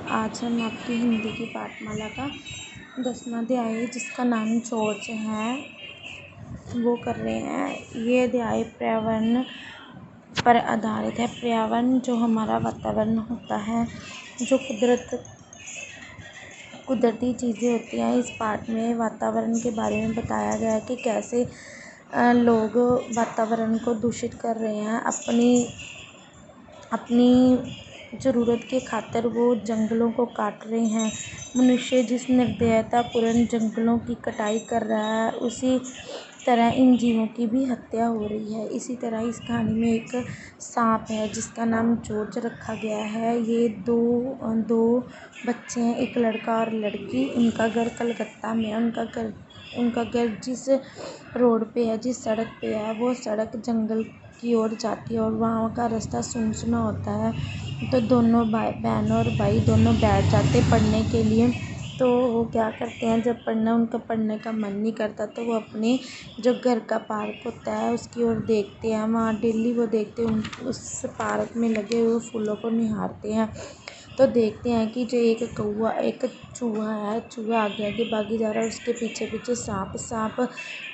आज हम आपकी हिंदी की पाठमाला का 10वां अध्याय जिसका नाम चोच है वो कर रहे हैं। ये अध्याय पर्यावरण पर आधारित है। पर्यावरण जो हमारा वातावरण होता है, जो कुदरती चीज़ें होती हैं। इस पाठ में वातावरण के बारे में बताया गया है कि कैसे लोग वातावरण को दूषित कर रहे हैं। अपनी ज़रूरत के खातिर वो जंगलों को काट रहे हैं। मनुष्य जिस निर्दयतापूर्ण जंगलों की कटाई कर रहा है, उसी तरह इन जीवों की भी हत्या हो रही है। इसी तरह इस कहानी में एक सांप है जिसका नाम चोच रखा गया है। ये दो बच्चे हैं, एक लड़का और लड़की। उनका घर कलकत्ता में है। उनका घर जिस रोड पे है, जिस सड़क पे है, वो सड़क जंगल की ओर जाती है और वहाँ का रास्ता सुनसुना होता है। तो दोनों बहन और भाई दोनों बैठ जाते पढ़ने के लिए। तो वो क्या करते हैं, जब उनका पढ़ने का मन नहीं करता तो वो अपने जो घर का पार्क होता है उसकी ओर देखते हैं। वहाँ डेली वो देखते हैं, उस पार्क में लगे हुए फूलों को निहारते हैं। तो देखते हैं कि जो एक चूहा है, चूहा आगे आगे भागी जा रहा है, उसके पीछे पीछे सांप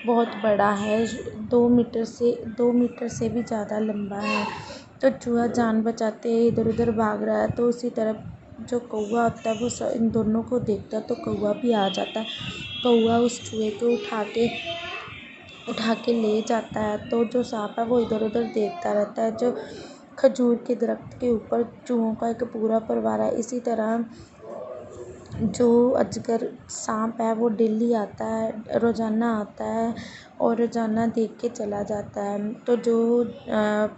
बहुत बड़ा है, 2 मीटर से भी ज़्यादा लंबा है। तो चूहा जान बचाते इधर उधर भाग रहा है। तो उसी तरफ जो कौवा होता है वो इन दोनों को देखता है, तो कौवा भी आ जाता है। कौवा उस चूहे को उठा के ले जाता है। तो जो सांप है वो इधर उधर देखता रहता है। जो खजूर के दरख्त के ऊपर चूहों का एक पूरा परिवार है। इसी तरह जो अजगर सांप है वो डेली आता है, रोज़ाना आता है और रोज़ाना देख के चला जाता है। तो जो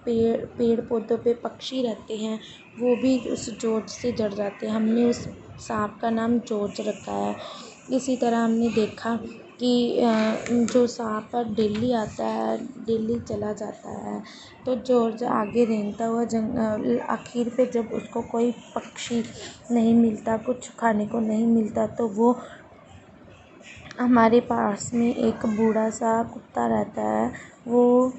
पेड़ पौधों पे पक्षी रहते हैं वो भी उस चोंच से जड़ जाते हैं। हमने उस सांप का नाम चोंच रखा है। इसी तरह हमने देखा कि जो सांप डेली आता है, डेली चला जाता है। तो जॉर्ज आगे रेंगता हुआ आखिर पे जब उसको कोई पक्षी नहीं मिलता, कुछ खाने को नहीं मिलता, तो वो हमारे पास में एक बूढ़ा सा कुत्ता रहता है, वो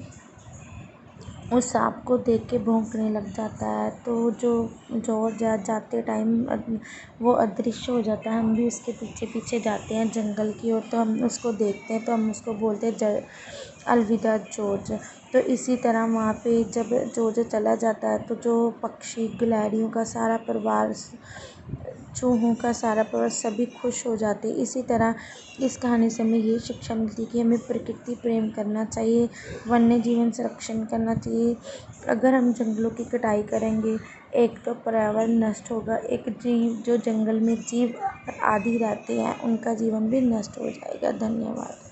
उस सांप को देख के भौंकने लग जाता है। तो जो जॉर्ज जाते टाइम वो अदृश्य हो जाता है। हम भी उसके पीछे पीछे जाते हैं जंगल की ओर। तो हम उसको देखते हैं तो हम उसको बोलते हैं अलविदा जॉर्ज। तो इसी तरह वहाँ पे जब जॉर्ज चला जाता है तो जो पक्षी, गिलहरियों का सारा परिवार, चूहों का सारा परिवार सभी खुश हो जाते। इसी तरह इस कहानी से हमें ये शिक्षा मिलती है कि हमें प्रकृति प्रेम करना चाहिए, वन्य जीवन संरक्षण करना चाहिए। अगर हम जंगलों की कटाई करेंगे, एक तो पर्यावरण नष्ट होगा, एक जो जंगल में जीव आदि रहते हैं उनका जीवन भी नष्ट हो जाएगा। धन्यवाद।